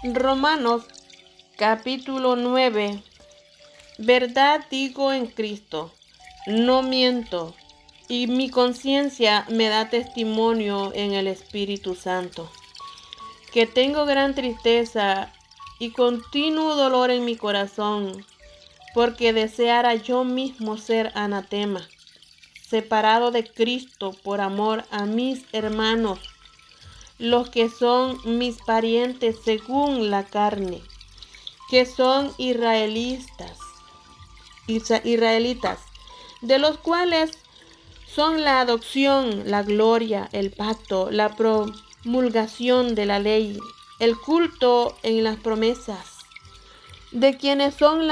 Romanos capítulo 9. Verdad digo en Cristo, no miento, y mi conciencia me da testimonio en el Espíritu Santo, que tengo gran tristeza y continuo dolor en mi corazón, porque deseara yo mismo ser anatema, separado de Cristo por amor a mis hermanos, los que son mis parientes según la carne, que son israelitas, de los cuales son la adopción, la gloria, el pacto, la promulgación de la ley, el culto en las promesas, de quienes son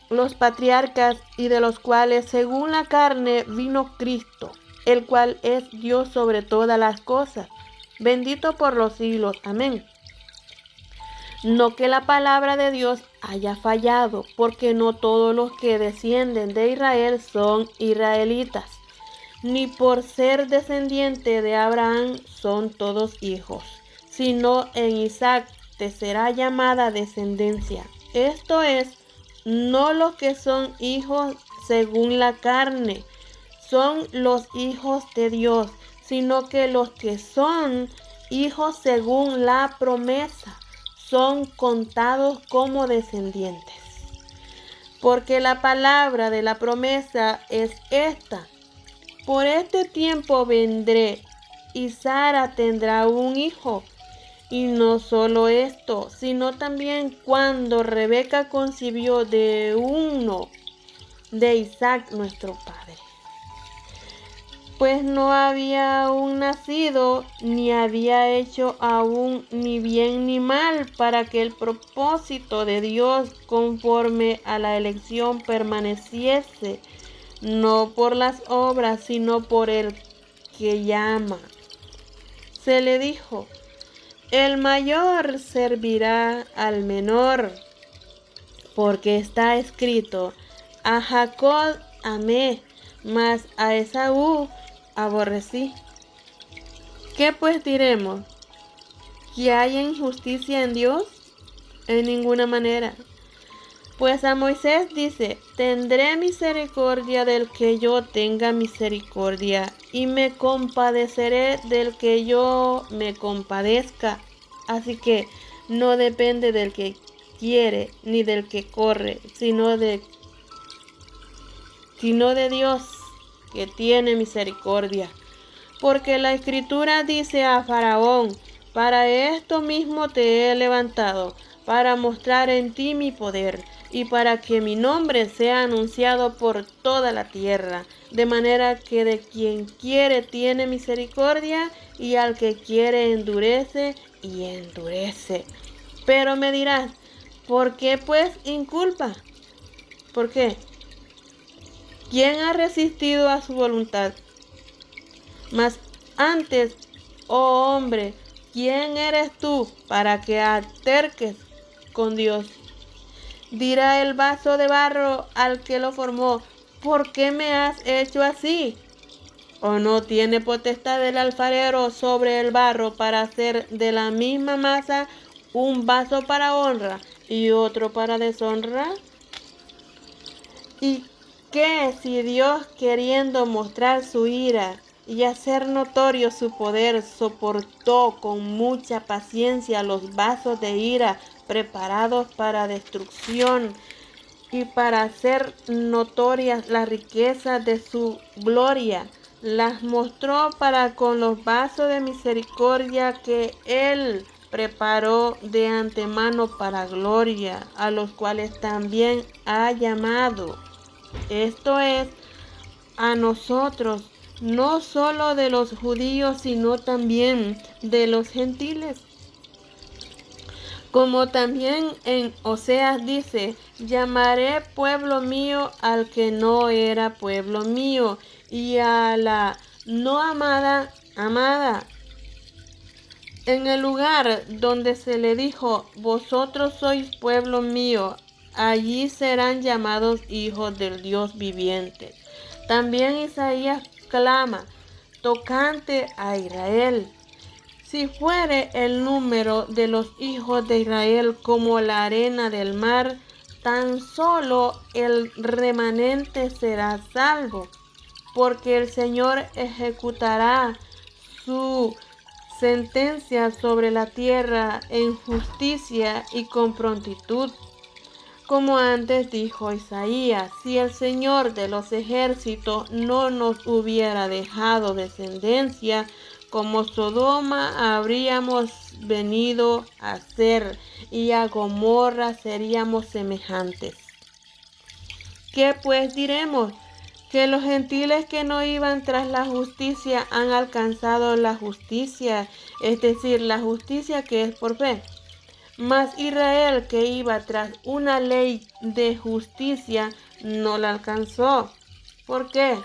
los patriarcas y de los cuales según la carne vino Cristo, el cual es Dios sobre todas las cosas, bendito por los siglos. Amén. No que la palabra de Dios haya fallado, porque no todos los que descienden de Israel son israelitas, ni por ser descendiente de Abraham son todos hijos, sino en Isaac te será llamada descendencia. Esto es, no los que son hijos según la carne, son los hijos de Dios, sino que los que son hijos según la promesa son contados como descendientes. Porque la palabra de la promesa es esta: por este tiempo vendré y Sara tendrá un hijo. Y no solo esto, sino también cuando Rebeca concibió de uno de Isaac nuestro padre, pues no había aún nacido, ni había hecho aún ni bien ni mal, para que el propósito de Dios conforme a la elección permaneciese, no por las obras, sino por el que llama. Se le dijo: el mayor servirá al menor, porque está escrito: a Jacob amé, mas a Esaú aborrecí. ¿Qué pues diremos? ¿Que hay injusticia en Dios? En ninguna manera. Pues a Moisés dice: tendré misericordia del que yo tenga misericordia, y me compadeceré del que yo me compadezca. Así que no depende del que quiere ni del que corre, sino de Dios, que tiene misericordia. Porque la Escritura dice a Faraón: para esto mismo te he levantado, para mostrar en ti mi poder, y para que mi nombre sea anunciado por toda la tierra. De manera que de quien quiere tiene misericordia, y al que quiere endurece y endurece. Pero me dirás: ¿por qué pues inculpa? ¿Por qué? ¿Quién ha resistido a su voluntad? Mas antes, oh hombre, ¿quién eres tú para que alterques con Dios? Dirá el vaso de barro al que lo formó: ¿por qué me has hecho así? ¿O no tiene potestad el alfarero sobre el barro para hacer de la misma masa un vaso para honra y otro para deshonra? ¿Y qué si Dios, queriendo mostrar su ira y hacer notorio su poder, soportó con mucha paciencia los vasos de ira preparados para destrucción, y para hacer notorias las riquezas de su gloria, las mostró para con los vasos de misericordia que Él preparó de antemano para gloria, a los cuales también ha llamado? Esto es, a nosotros, no solo de los judíos, sino también de los gentiles. Como también en Oseas dice: llamaré pueblo mío al que no era pueblo mío, y a la no amada, amada. En el lugar donde se le dijo: vosotros sois pueblo mío, allí serán llamados hijos del Dios viviente. También Isaías clama tocante a Israel: Si fuere el número de los hijos de Israel como la arena del mar, tan solo el remanente será salvo, porque el Señor ejecutará su sentencia sobre la tierra en justicia y con prontitud. Como antes dijo Isaías, si el Señor de los ejércitos no nos hubiera dejado descendencia, como Sodoma habríamos venido a ser, y a Gomorra seríamos semejantes. ¿Qué pues diremos? Que los gentiles que no iban tras la justicia han alcanzado la justicia, es decir, la justicia que es por fe. Mas Israel, que iba tras una ley de justicia, no la alcanzó. ¿Por qué?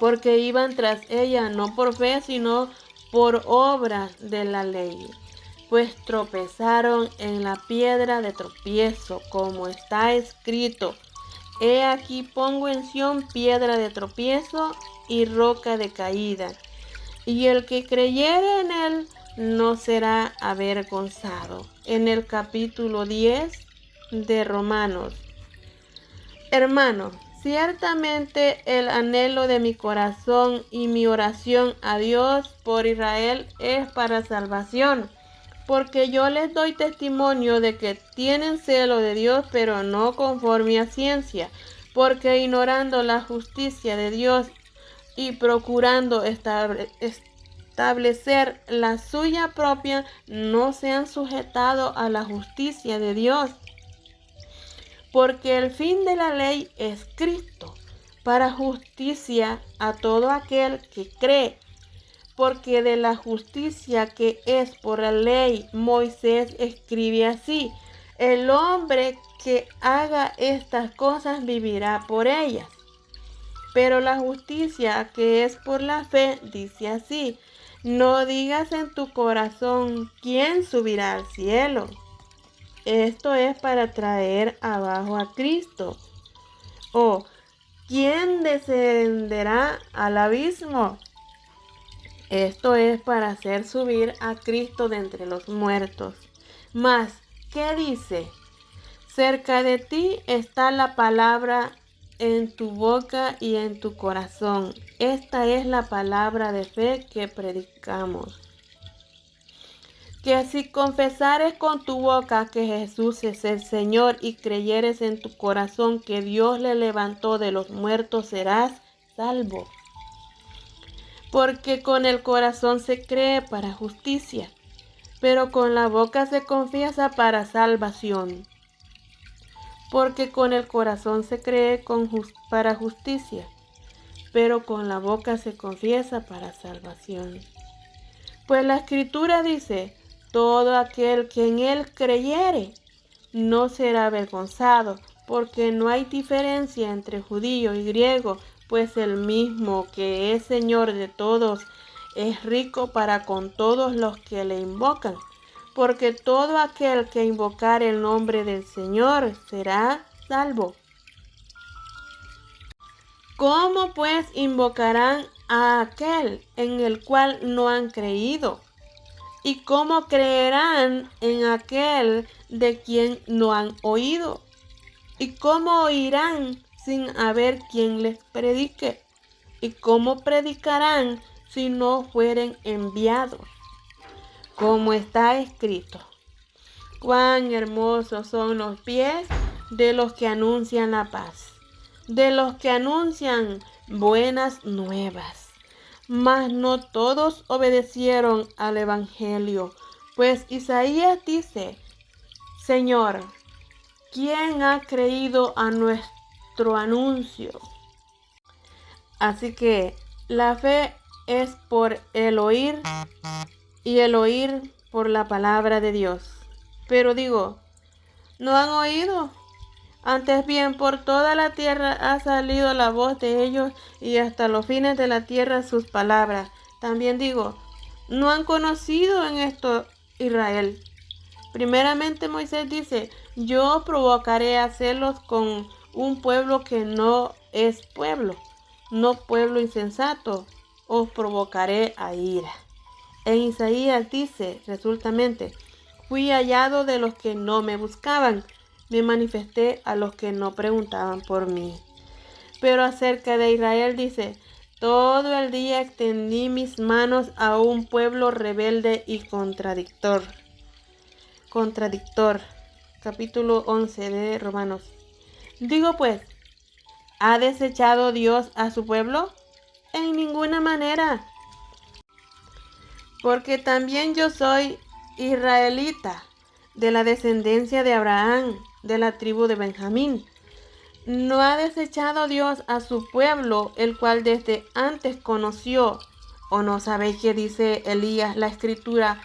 Porque iban tras ella no por fe, sino por obra de la ley. Pues tropezaron en la piedra de tropiezo, como está escrito: He aquí pongo en Sión piedra de tropiezo y roca de caída, y el que creyere en él no será avergonzado. En el capítulo 10 de Romanos. Hermano, ciertamente el anhelo de mi corazón y mi oración a Dios por Israel es para salvación, porque yo les doy testimonio de que tienen celo de Dios, pero no conforme a ciencia, porque ignorando la justicia de Dios y procurando establecer la suya propia, no se han sujetado a la justicia de Dios. Porque el fin de la ley es Cristo, para justicia a todo aquel que cree. Porque de la justicia que es por la ley, Moisés escribe así: el hombre que haga estas cosas vivirá por ellas. Pero la justicia que es por la fe dice así: no digas en tu corazón quién subirá al cielo. Esto es para traer abajo a Cristo. O quién descenderá al abismo. Esto es para hacer subir a Cristo de entre los muertos. Mas, ¿qué dice? Cerca de ti está la palabra en tu boca y en tu corazón. Esta es la palabra de fe que predicamos. Que si confesares con tu boca que Jesús es el Señor y creyeres en tu corazón que Dios le levantó de los muertos, serás salvo. Porque con el corazón se cree para justicia, pero con la boca se confiesa para salvación. Porque con el corazón se cree para justicia, pero con la boca se confiesa para salvación. Pues la Escritura dice: todo aquel que en él creyere no será avergonzado, porque no hay diferencia entre judío y griego, pues el mismo que es Señor de todos es rico para con todos los que le invocan. Porque todo aquel que invocare el nombre del Señor será salvo. ¿Cómo pues invocarán a aquel en el cual no han creído? ¿Y cómo creerán en aquel de quien no han oído? ¿Y cómo oirán sin haber quien les predique? ¿Y cómo predicarán si no fueren enviados? Como está escrito: cuán hermosos son los pies de los que anuncian la paz, de los que anuncian buenas nuevas. Mas no todos obedecieron al evangelio, pues Isaías dice: Señor, ¿quién ha creído a nuestro anuncio? Así que la fe es por el oír, y el oír por la palabra de Dios. Pero digo, ¿no han oído? Antes bien, por toda la tierra ha salido la voz de ellos, y hasta los fines de la tierra sus palabras. También digo, ¿no han conocido en esto Israel? Primeramente Moisés dice: yo provocaré a celos con un pueblo que no es pueblo, no pueblo insensato, os provocaré a ira. En Isaías dice, resultamente, fui hallado de los que no me buscaban, me manifesté a los que no preguntaban por mí. Pero acerca de Israel dice, todo el día extendí mis manos a un pueblo rebelde y contradictor. Capítulo 11 de Romanos. Digo pues, ¿ha desechado Dios a su pueblo? En ninguna manera. Porque también yo soy israelita, de la descendencia de Abraham, de la tribu de Benjamín. ¿No ha desechado Dios a su pueblo, el cual desde antes conoció? ¿O no sabéis qué dice Elías, la escritura,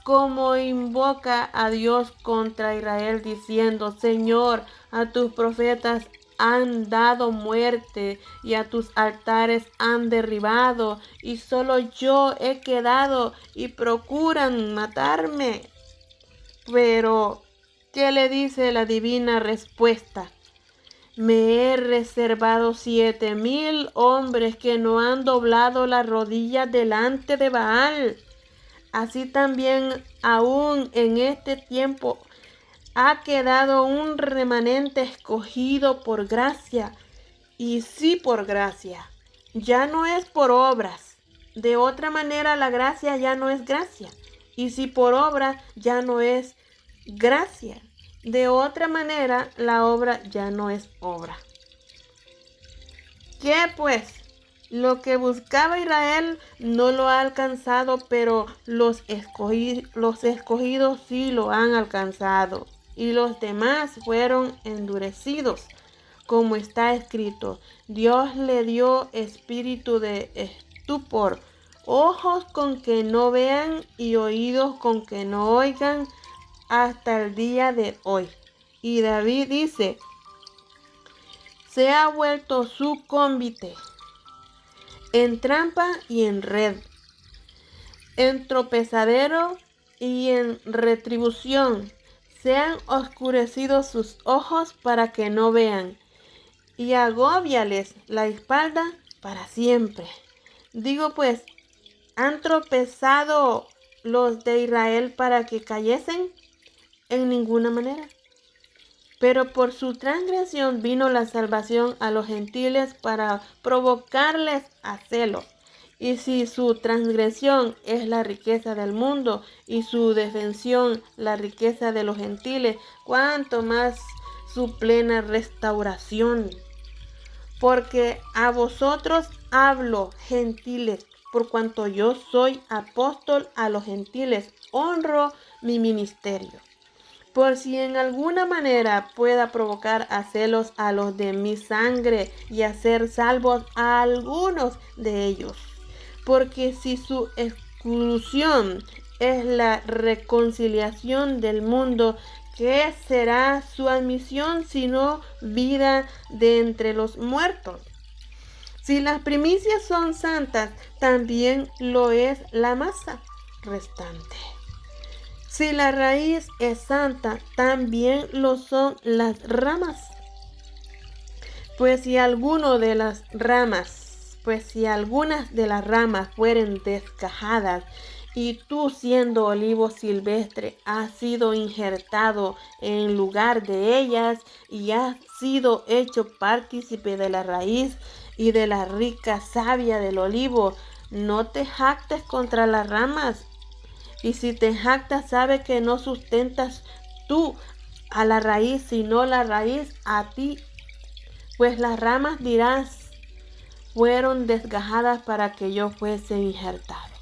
cómo invoca a Dios contra Israel, diciendo, Señor, a tus profetas han dado muerte y a tus altares han derribado, y solo yo he quedado y procuran matarme? Pero, ¿qué le dice la divina respuesta? Me he reservado 7,000 hombres que no han doblado la rodilla delante de Baal. Así también aún en este tiempo ha quedado un remanente escogido por gracia, y sí por gracia, ya no es por obras. De otra manera la gracia ya no es gracia, y si por obra ya no es gracia. De otra manera la obra ya no es obra. ¿Qué pues? Lo que buscaba Israel no lo ha alcanzado, pero los escogidos sí lo han alcanzado, y los demás fueron endurecidos. Como está escrito, Dios le dio espíritu de estupor, ojos con que no vean y oídos con que no oigan, hasta el día de hoy. Y David dice, se ha vuelto su convite en trampa y en red, en tropezadero y en retribución. Se han oscurecido sus ojos para que no vean, y agóbiales la espalda para siempre. Digo pues, ¿han tropezado los de Israel para que cayesen? En ninguna manera. Pero por su transgresión vino la salvación a los gentiles para provocarles a celo. Y si su transgresión es la riqueza del mundo y su defensión la riqueza de los gentiles, cuánto más su plena restauración. Porque a vosotros hablo, gentiles, por cuanto yo soy apóstol a los gentiles, honro mi ministerio. Por si en alguna manera pueda provocar a celos a los de mi sangre y hacer salvos a algunos de ellos. Porque si su exclusión es la reconciliación del mundo, ¿qué será su admisión sino vida de entre los muertos? Si las primicias son santas, también lo es la masa restante. Si la raíz es santa, también lo son las ramas. Pues si algunas de las ramas fueren desgajadas, y tú siendo olivo silvestre has sido injertado en lugar de ellas, y has sido hecho partícipe de la raíz y de la rica savia del olivo, no te jactes contra las ramas. Y si te jactas, sabe que no sustentas tú a la raíz, sino la raíz a ti. Pues las ramas dirás, fueron desgajadas para que yo fuese injertado.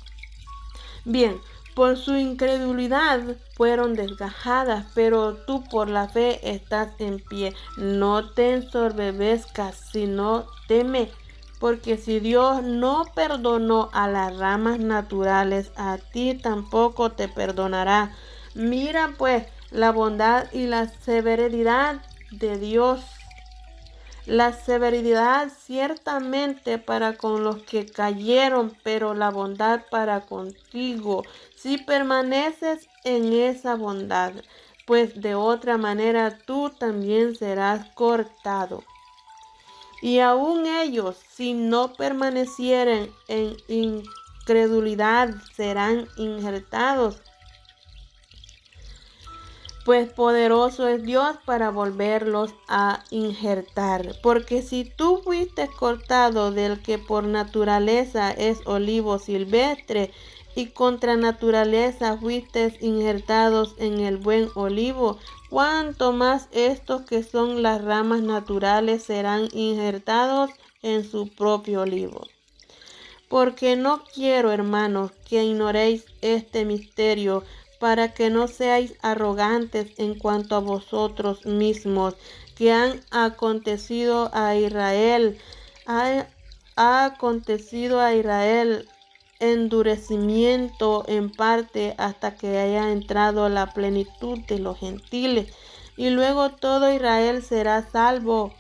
Bien, por su incredulidad fueron desgajadas, pero tú por la fe estás en pie. No te ensoberbezcas, sino teme. Porque si Dios no perdonó a las ramas naturales, a ti tampoco te perdonará. Mira pues la bondad y la severidad de Dios. La severidad ciertamente para con los que cayeron, pero la bondad para contigo, si permaneces en esa bondad, pues de otra manera tú también serás cortado. Y aun ellos, si no permanecieren en credulidad serán injertados, pues poderoso es Dios para volverlos a injertar. Porque si tú fuiste cortado del que por naturaleza es olivo silvestre, y contra naturaleza fuiste injertados en el buen olivo, cuánto más estos que son las ramas naturales serán injertados en su propio olivo. Porque no quiero, hermanos, que ignoréis este misterio, para que no seáis arrogantes en cuanto a vosotros mismos, que han acontecido a Israel. Ha acontecido a Israel endurecimiento en parte hasta que haya entrado la plenitud de los gentiles, y luego todo Israel será salvo,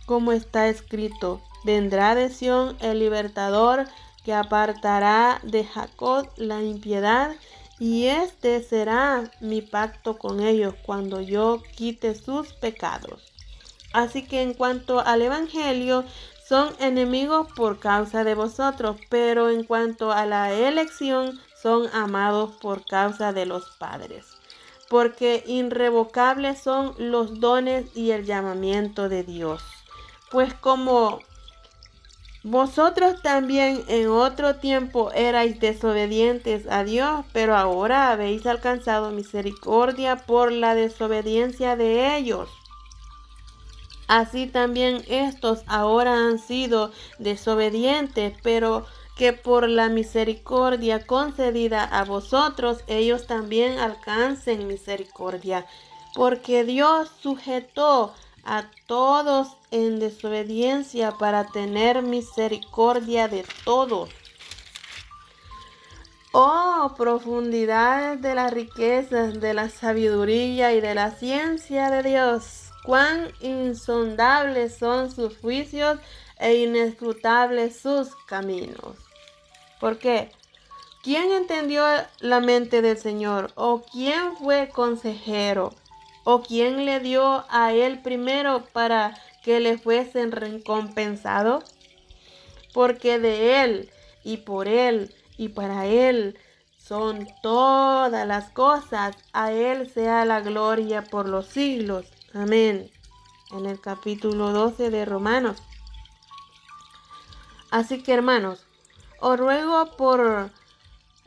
como está escrito: vendrá de Sión el libertador, que apartará de Jacob la impiedad, y este será mi pacto con ellos cuando yo quite sus pecados. Así que en cuanto al Evangelio, son enemigos por causa de vosotros, pero en cuanto a la elección, son amados por causa de los padres. Porque irrevocables son los dones y el llamamiento de Dios. Pues como vosotros también en otro tiempo erais desobedientes a Dios, pero ahora habéis alcanzado misericordia por la desobediencia de ellos. Así también estos ahora han sido desobedientes, pero que por la misericordia concedida a vosotros, ellos también alcancen misericordia. Porque Dios sujetó a todos en desobediencia para tener misericordia de todos. Oh, profundidades de las riquezas, de la sabiduría y de la ciencia de Dios. Cuán insondables son sus juicios e inescrutables sus caminos. ¿Por qué? ¿Quién entendió la mente del Señor? ¿O quién fue consejero? ¿O quién le dio a él primero para que le fuesen recompensados? Porque de él, y por él, y para él son todas las cosas. A él sea la gloria por los siglos. Amén. En el capítulo 12 de Romanos. Así que, hermanos, os ruego por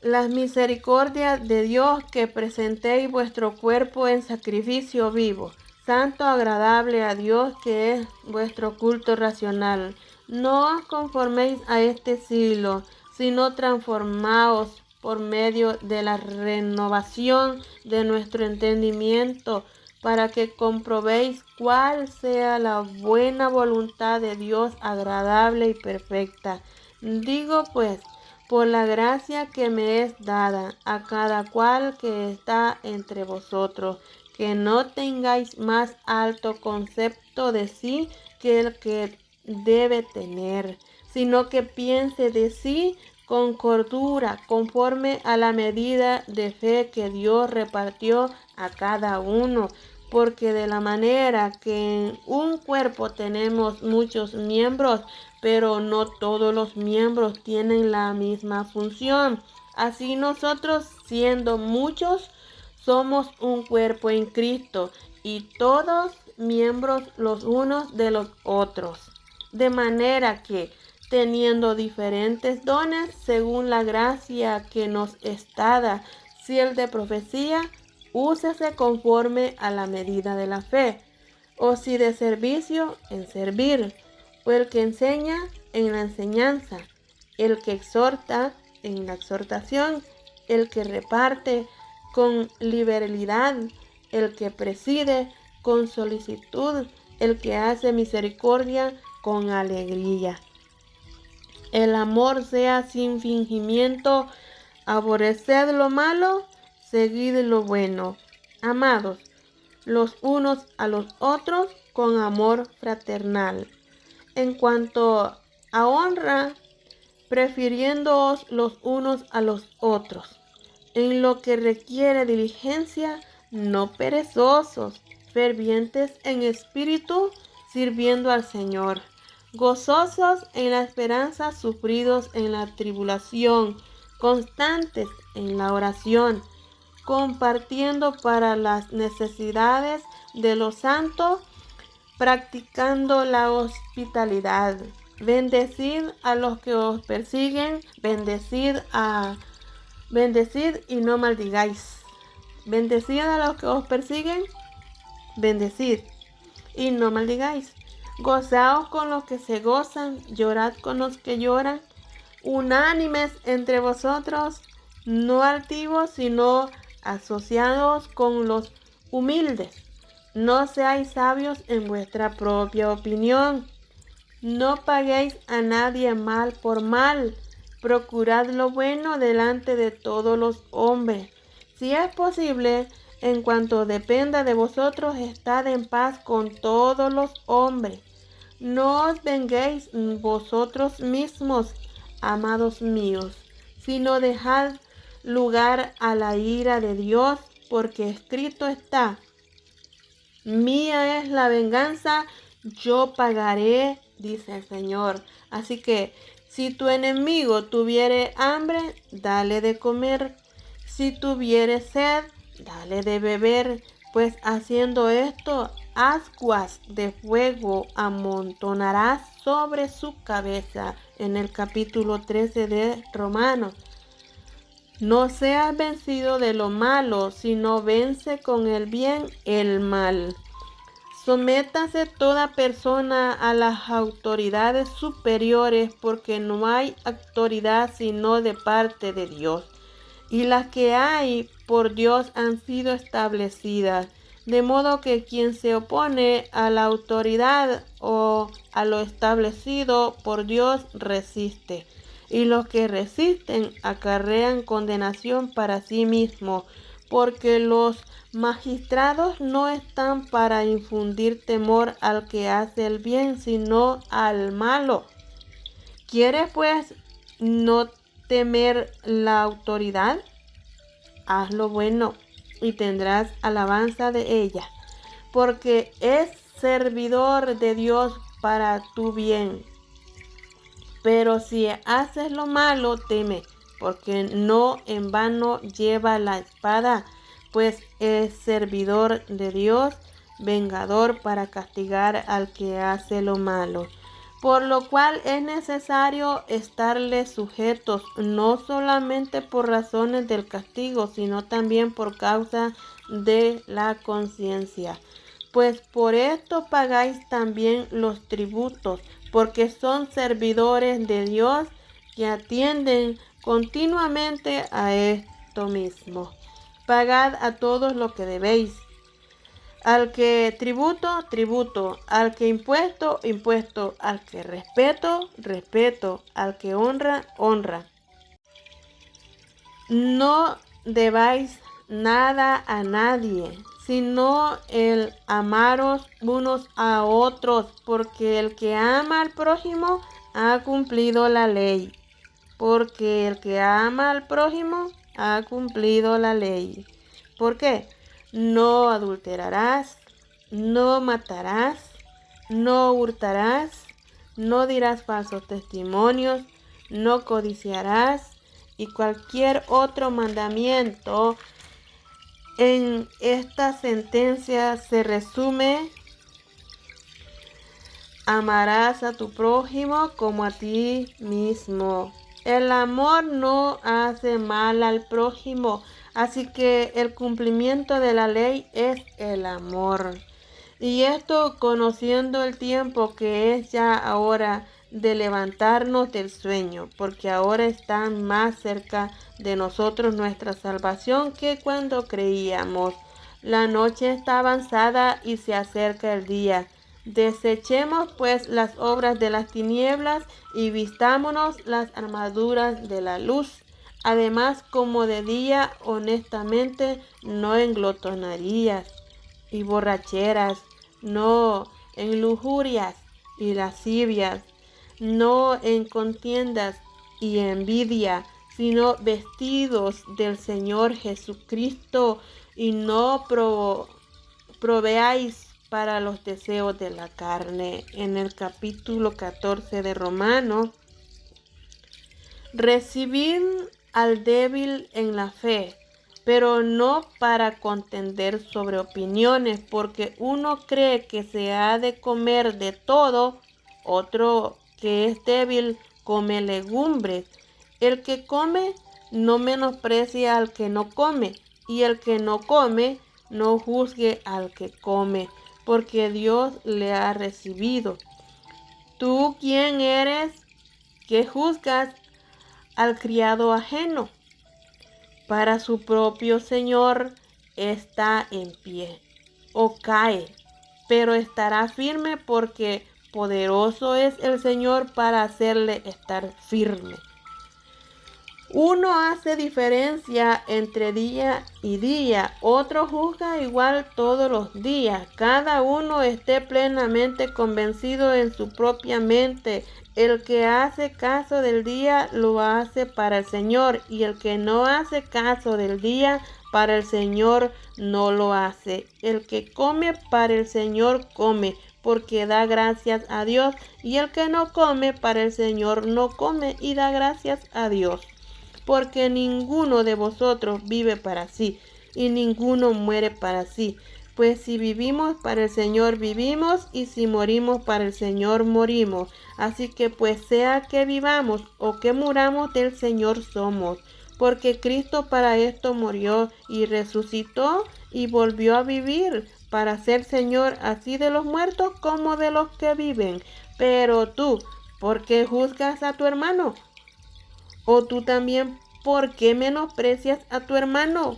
las misericordias de Dios que presentéis vuestro cuerpo en sacrificio vivo, santo, agradable a Dios, que es vuestro culto racional. No os conforméis a este siglo, sino transformaos por medio de la renovación de nuestro entendimiento, para que comprobéis cuál sea la buena voluntad de Dios, agradable y perfecta. Digo pues, por la gracia que me es dada a cada cual que está entre vosotros, que no tengáis más alto concepto de sí que el que debe tener, sino que piense de sí con cordura, conforme a la medida de fe que Dios repartió a cada uno. Porque de la manera que en un cuerpo tenemos muchos miembros, pero no todos los miembros tienen la misma función, así nosotros, siendo muchos, somos un cuerpo en Cristo, y todos miembros los unos de los otros. De manera que, teniendo diferentes dones según la gracia que nos es dada, si el de profecía, úsese conforme a la medida de la fe, o si de servicio, en servir, o el que enseña, en la enseñanza, el que exhorta, en la exhortación, el que reparte, con liberalidad, el que preside, con solicitud, el que hace misericordia, con alegría. El amor sea sin fingimiento, aborreced lo malo, seguid lo bueno. Amados, los unos a los otros con amor fraternal. En cuanto a honra, prefiriéndoos los unos a los otros. En lo que requiere diligencia, no perezosos, fervientes en espíritu, sirviendo al Señor, gozosos en la esperanza, sufridos en la tribulación, constantes en la oración, compartiendo para las necesidades de los santos, practicando la hospitalidad. Bendecid a los que os persiguen, bendecid y no maldigáis. Bendecid a los que os persiguen, bendecid y no maldigáis. Gozaos con los que se gozan, llorad con los que lloran. Unánimes entre vosotros, no altivos, sino asociados con los humildes. No seáis sabios en vuestra propia opinión. No paguéis a nadie mal por mal. Procurad lo bueno delante de todos los hombres. Si es posible, en cuanto dependa de vosotros, estad en paz con todos los hombres. No os venguéis vosotros mismos, amados míos, sino dejad lugar a la ira de Dios, porque escrito está: mía es la venganza, yo pagaré, dice el Señor. Así que si tu enemigo tuviere hambre, dale de comer. Si tuviere sed, dale de beber, pues haciendo esto, ascuas de fuego amontonarás sobre su cabeza. En el capítulo 13 de Romanos. No seas vencido de lo malo, sino vence con el bien el mal. Sométase toda persona a las autoridades superiores, porque no hay autoridad sino de parte de Dios, y las que hay por Dios han sido establecidas, de modo que quien se opone a la autoridad o a lo establecido por Dios resiste, y los que resisten acarrean condenación para sí mismos, porque los magistrados no están para infundir temor al que hace el bien, sino al malo. ¿Quieres pues no temer la autoridad? Haz lo bueno y tendrás alabanza de ella, porque es servidor de Dios para tu bien. Pero si haces lo malo, teme, porque no en vano lleva la espada, pues es servidor de Dios, vengador para castigar al que hace lo malo. Por lo cual es necesario estarles sujetos, no solamente por razones del castigo, sino también por causa de la conciencia. Pues por esto pagáis también los tributos, porque son servidores de Dios que atienden continuamente a esto mismo. Pagad a todos lo que debéis. Al que tributo, tributo. Al que impuesto, impuesto. Al que respeto, respeto. Al que honra, honra. No debáis nada a nadie, sino el amaros unos a otros, porque el que ama al prójimo ha cumplido la ley. Porque el que ama al prójimo ha cumplido la ley. ¿Por qué? No adulterarás, no matarás, no hurtarás, no dirás falsos testimonios, no codiciarás, y cualquier otro mandamiento. En esta sentencia se resume: amarás a tu prójimo como a ti mismo. El amor no hace mal al prójimo, así que el cumplimiento de la ley es el amor. Y esto conociendo el tiempo que es ya ahora de levantarnos del sueño, porque ahora está más cerca de nosotros nuestra salvación que cuando creíamos. La noche está avanzada y se acerca el día. Desechemos pues las obras de las tinieblas y vistámonos las armaduras de la luz. Además, como de día, honestamente, no en glotonerías y borracheras, no en lujurias y lascivias, no en contiendas y envidia, sino vestidos del Señor Jesucristo, y no proveáis para los deseos de la carne. En el capítulo 14 de Romanos. Recibid al débil en la fe, pero no para contender sobre opiniones, porque uno cree que se ha de comer de todo, otro que es débil come legumbres. El que come no menosprecia al que no come, y el que no come no juzgue al que come, porque Dios le ha recibido. ¿Tú quién eres que juzgas al criado ajeno? Para su propio Señor está en pie o cae, pero estará firme porque poderoso es el Señor para hacerle estar firme. Uno hace diferencia entre día y día, otro juzga igual todos los días. Cada uno esté plenamente convencido en su propia mente. El que hace caso del día lo hace para el Señor, y el que no hace caso del día para el Señor no lo hace. El que come para el Señor come, porque da gracias a Dios, y el que no come para el Señor no come y da gracias a Dios. Porque ninguno de vosotros vive para sí, y ninguno muere para sí. Pues si vivimos para el Señor vivimos, y si morimos para el Señor morimos. Así que pues sea que vivamos o que muramos, del Señor somos. Porque Cristo para esto murió y resucitó y volvió a vivir, para ser Señor así de los muertos como de los que viven. Pero tú, ¿por qué juzgas a tu hermano? ¿O tú también por qué menosprecias a tu hermano?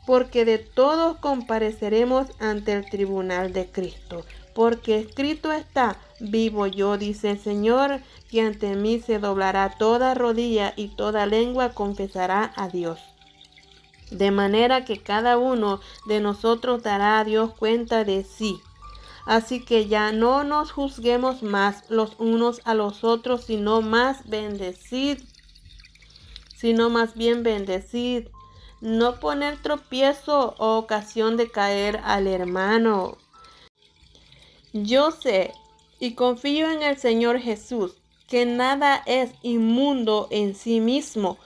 Porque de todos compareceremos ante el tribunal de Cristo. Porque escrito está: vivo yo, dice el Señor, que ante mí se doblará toda rodilla y toda lengua confesará a Dios. De manera que cada uno de nosotros dará a Dios cuenta de sí. Así que ya no nos juzguemos más los unos a los otros, sino más bien bendecid, no poner tropiezo o ocasión de caer al hermano. Yo sé y confío en el Señor Jesús, que nada es inmundo en sí mismo,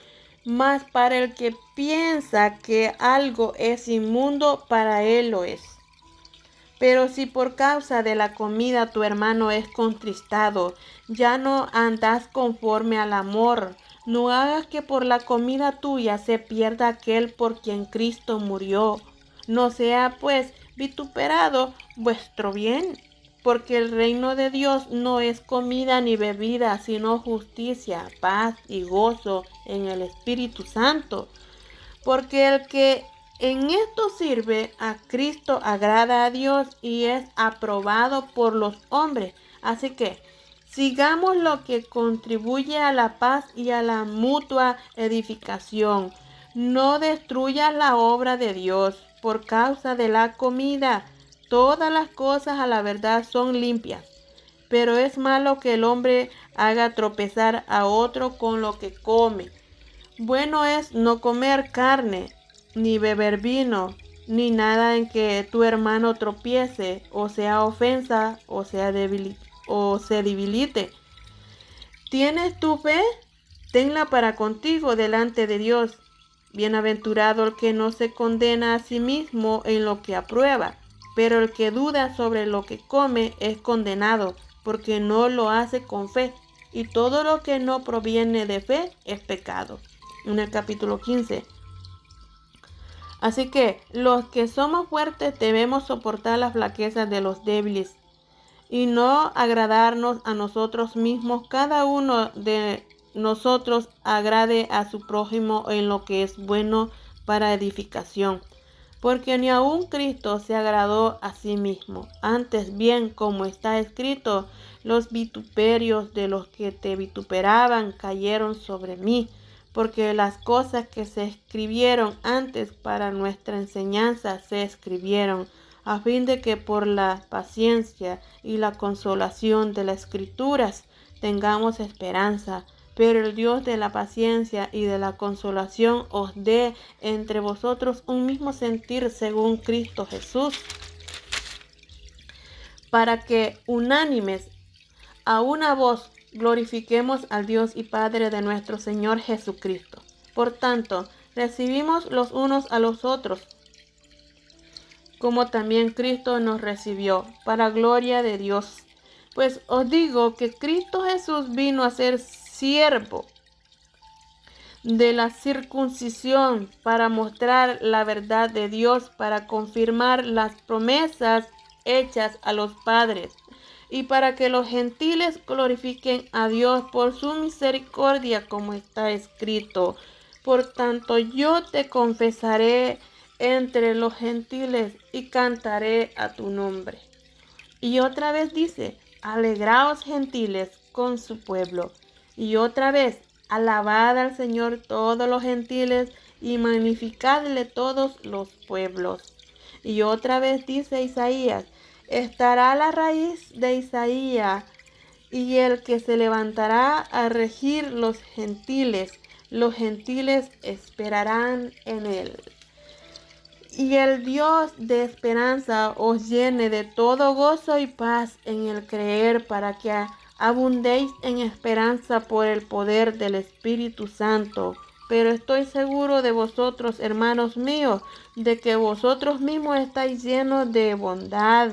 mas para el que piensa que algo es inmundo, para él lo es. Pero si por causa de la comida tu hermano es contristado, ya no andas conforme al amor. No hagas que por la comida tuya se pierda aquel por quien Cristo murió. No sea pues vituperado vuestro bien, porque el reino de Dios no es comida ni bebida, sino justicia, paz y gozo en el Espíritu Santo. Porque el que en esto sirve a Cristo agrada a Dios y es aprobado por los hombres. Así que sigamos lo que contribuye a la paz y a la mutua edificación. No destruyas la obra de Dios por causa de la comida. Todas las cosas a la verdad son limpias, pero es malo que el hombre haga tropezar a otro con lo que come. Bueno es no comer carne, ni beber vino, ni nada en que tu hermano tropiece, o sea ofensa, o se debilite. ¿Tienes tu fe? Tenla para contigo delante de Dios. Bienaventurado el que no se condena a sí mismo en lo que aprueba, pero el que duda sobre lo que come es condenado, porque no lo hace con fe, y todo lo que no proviene de fe es pecado. En el capítulo 15. Así que los que somos fuertes debemos soportar las flaquezas de los débiles y no agradarnos a nosotros mismos. Cada uno de nosotros agrade a su prójimo en lo que es bueno para edificación, porque ni aun Cristo se agradó a sí mismo. Antes bien, como está escrito, los vituperios de los que te vituperaban cayeron sobre mí. Porque las cosas que se escribieron antes para nuestra enseñanza se escribieron, a fin de que por la paciencia y la consolación de las Escrituras tengamos esperanza. Pero el Dios de la paciencia y de la consolación os dé entre vosotros un mismo sentir según Cristo Jesús, para que unánimes a una voz glorifiquemos al Dios y Padre de nuestro Señor Jesucristo. Por tanto, recibimos los unos a los otros, como también Cristo nos recibió, para gloria de Dios. Pues os digo que Cristo Jesús vino a ser siervo de la circuncisión para mostrar la verdad de Dios, para confirmar las promesas hechas a los padres y para que los gentiles glorifiquen a Dios por su misericordia, como está escrito. Por tanto, yo te confesaré entre los gentiles y cantaré a tu nombre. Y otra vez dice, alegraos gentiles con su pueblo. Y otra vez, alabad al Señor todos los gentiles y magnificadle todos los pueblos. Y otra vez dice Isaías, estará la raíz de Isaías y el que se levantará a regir los gentiles esperarán en él. Y el Dios de esperanza os llene de todo gozo y paz en el creer, para que abundéis en esperanza por el poder del Espíritu Santo. Pero estoy seguro de vosotros, hermanos míos, de que vosotros mismos estáis llenos de bondad,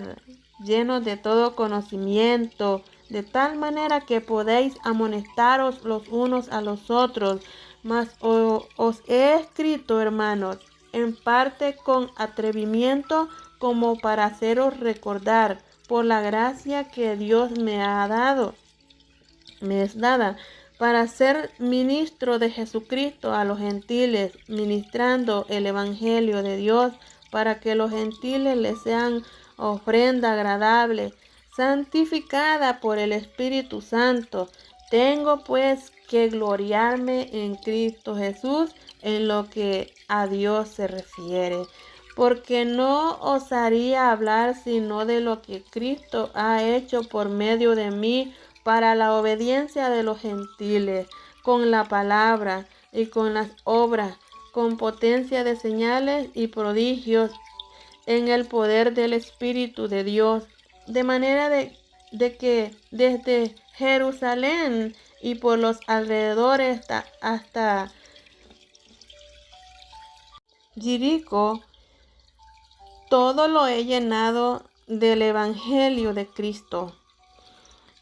llenos de todo conocimiento, de tal manera que podéis amonestaros los unos a los otros. Mas os he escrito, hermanos, en parte con atrevimiento, como para haceros recordar, por la gracia que Dios me es dada, para ser ministro de Jesucristo a los gentiles, ministrando el evangelio de Dios, para que los gentiles les sean ofrenda agradable, santificada por el Espíritu Santo. Tengo pues que gloriarme en Cristo Jesús en lo que a Dios se refiere, porque no osaría hablar sino de lo que Cristo ha hecho por medio de mí para la obediencia de los gentiles, con la palabra y con las obras, con potencia de señales y prodigios en el poder del Espíritu de Dios, de manera de que desde Jerusalén y por los alrededores hasta Jericó, todo lo he llenado del Evangelio de Cristo.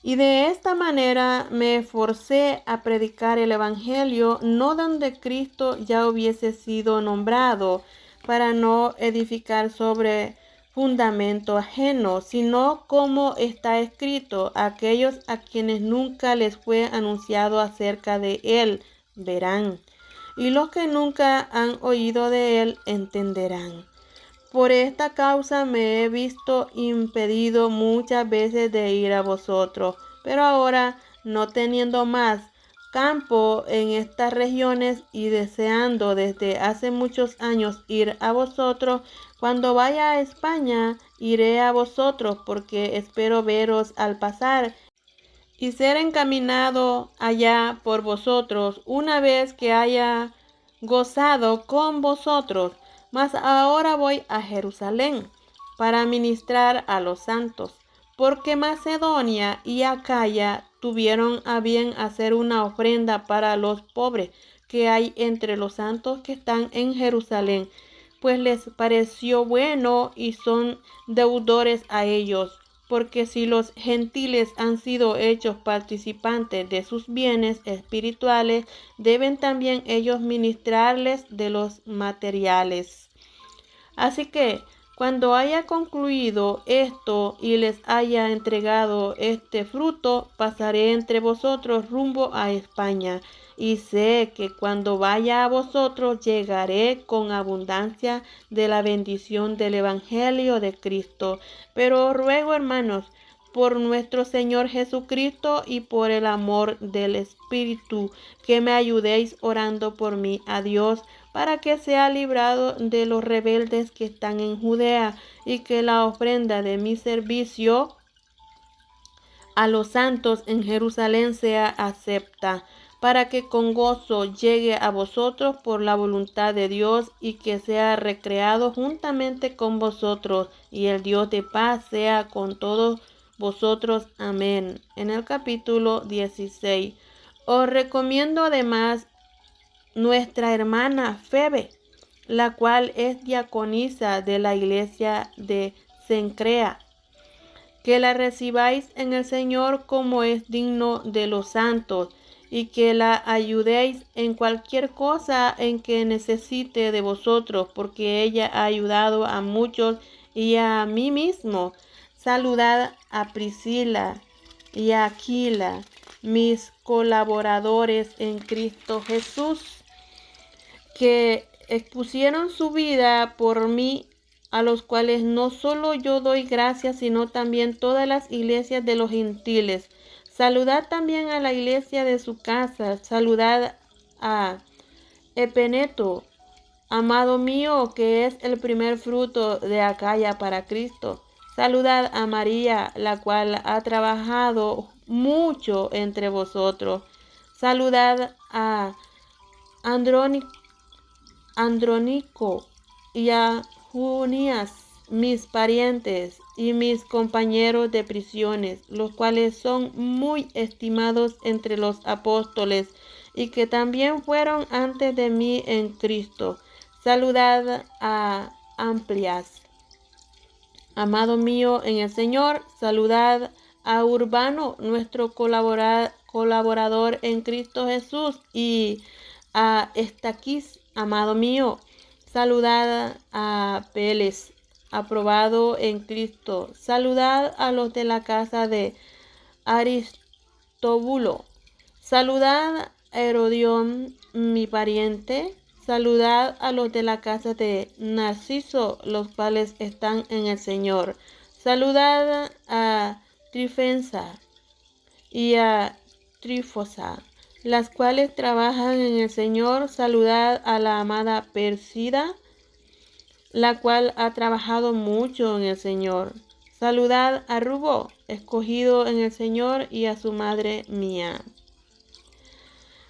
Y de esta manera me esforcé a predicar el Evangelio, no donde Cristo ya hubiese sido nombrado, para no edificar sobre fundamento ajeno, sino como está escrito, aquellos a quienes nunca les fue anunciado acerca de él, verán, y los que nunca han oído de él, entenderán. Por esta causa me he visto impedido muchas veces de ir a vosotros, pero ahora, no teniendo más campo en estas regiones y deseando desde hace muchos años ir a vosotros, cuando vaya a España, iré a vosotros, porque espero veros al pasar y ser encaminado allá por vosotros, una vez que haya gozado con vosotros. Mas ahora voy a Jerusalén para ministrar a los santos, porque Macedonia y Acaya tuvieron a bien hacer una ofrenda para los pobres que hay entre los santos que están en Jerusalén, pues les pareció bueno y son deudores a ellos, porque si los gentiles han sido hechos participantes de sus bienes espirituales, deben también ellos ministrarles de los materiales. Así que, cuando haya concluido esto y les haya entregado este fruto, pasaré entre vosotros rumbo a España, y sé que cuando vaya a vosotros llegaré con abundancia de la bendición del Evangelio de Cristo. Pero os ruego, hermanos, por nuestro Señor Jesucristo y por el amor del Espíritu, que me ayudéis orando por mí a Dios, para que sea librado de los rebeldes que están en Judea, y que la ofrenda de mi servicio a los santos en Jerusalén sea acepta, para que con gozo llegue a vosotros por la voluntad de Dios, y que sea recreado juntamente con vosotros, y el Dios de paz sea con todos vosotros. Amén. En el capítulo 16. Os recomiendo además nuestra hermana Febe, la cual es diaconisa de la iglesia de Cencrea. Que la recibáis en el Señor como es digno de los santos, y que la ayudéis en cualquier cosa en que necesite de vosotros, porque ella ha ayudado a muchos y a mí mismo. Saludad a Priscila y a Aquila, mis colaboradores en Cristo Jesús, que expusieron su vida por mí, a los cuales no solo yo doy gracias, sino también todas las iglesias de los gentiles. Saludad también a la iglesia de su casa. Saludad a Epeneto, amado mío, que es el primer fruto de Acaya para Cristo. Saludad a María, la cual ha trabajado mucho entre vosotros. Saludad a Andrónico y a Junías, mis parientes y mis compañeros de prisiones, los cuales son muy estimados entre los apóstoles y que también fueron antes de mí en Cristo. Saludad a Amplias, amado mío en el Señor. Saludad a Urbano, nuestro colaborador en Cristo Jesús, y a Estaquis, amado mío. Saludad a Peles, aprobado en Cristo. Saludad a los de la casa de Aristóbulo. Saludad a Herodión, mi pariente. Saludad a los de la casa de Narciso, los cuales están en el Señor. Saludad a Trifensa y a Trifosa, las cuales trabajan en el Señor. Saludad a la amada Persida, la cual ha trabajado mucho en el Señor. Saludad a Rubo, escogido en el Señor, y a su madre mía.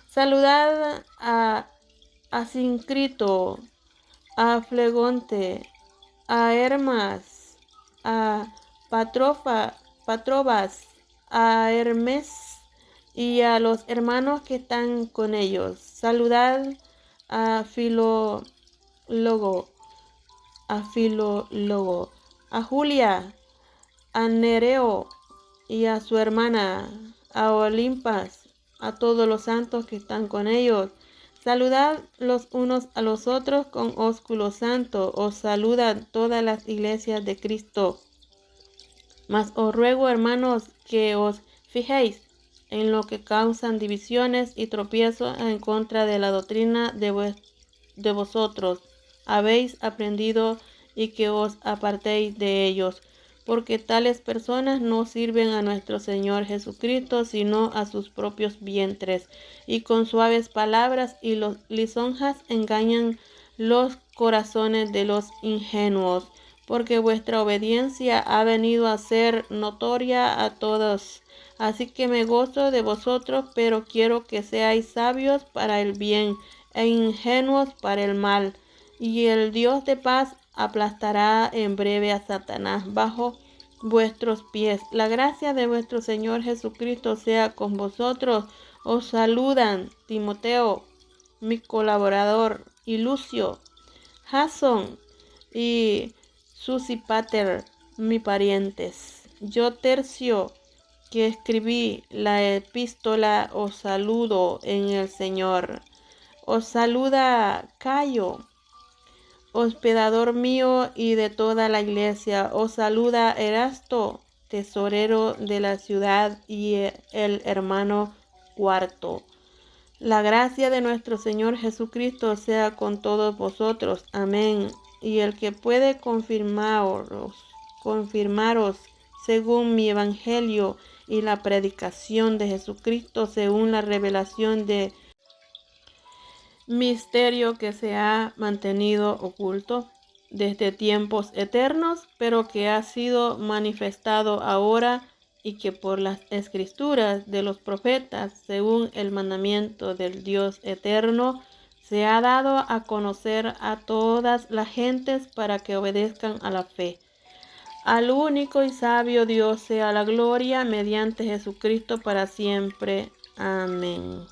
Saludad a Asíncrito, a Flegonte, a Hermas, a Patrobas, a Hermes y a los hermanos que están con ellos. Saludad a Filólogo, a Julia, a Nereo y a su hermana, a Olimpas, a todos los santos que están con ellos. Saludad los unos a los otros con ósculo santo. Os saludan todas las iglesias de Cristo. Mas os ruego, hermanos, que os fijéis en lo que causan divisiones y tropiezos en contra de la doctrina de vosotros habéis aprendido, y que os apartéis de ellos, porque tales personas no sirven a nuestro Señor Jesucristo, sino a sus propios vientres, y con suaves palabras y lisonjas engañan los corazones de los ingenuos, porque vuestra obediencia ha venido a ser notoria a todos. Así que me gozo de vosotros, pero quiero que seáis sabios para el bien e ingenuos para el mal. Y el Dios de paz aplastará en breve a Satanás bajo vuestros pies. La gracia de nuestro Señor Jesucristo sea con vosotros. Os saludan Timoteo, mi colaborador, y Lucio, Jasón y Sosipater, mi parientes. Yo, Tercio, que escribí la epístola, os saludo en el Señor. Os saluda Cayo, hospedador mío y de toda la iglesia. Os saluda Erasto, tesorero de la ciudad, y el hermano Cuarto. La gracia de nuestro Señor Jesucristo sea con todos vosotros. Amén. Y el que puede confirmaros según mi evangelio y la predicación de Jesucristo según la revelación de misterio que se ha mantenido oculto desde tiempos eternos, pero que ha sido manifestado ahora, y que por las escrituras de los profetas, según el mandamiento del Dios eterno, se ha dado a conocer a todas las gentes para que obedezcan a la fe. Al único y sabio Dios sea la gloria mediante Jesucristo para siempre. Amén.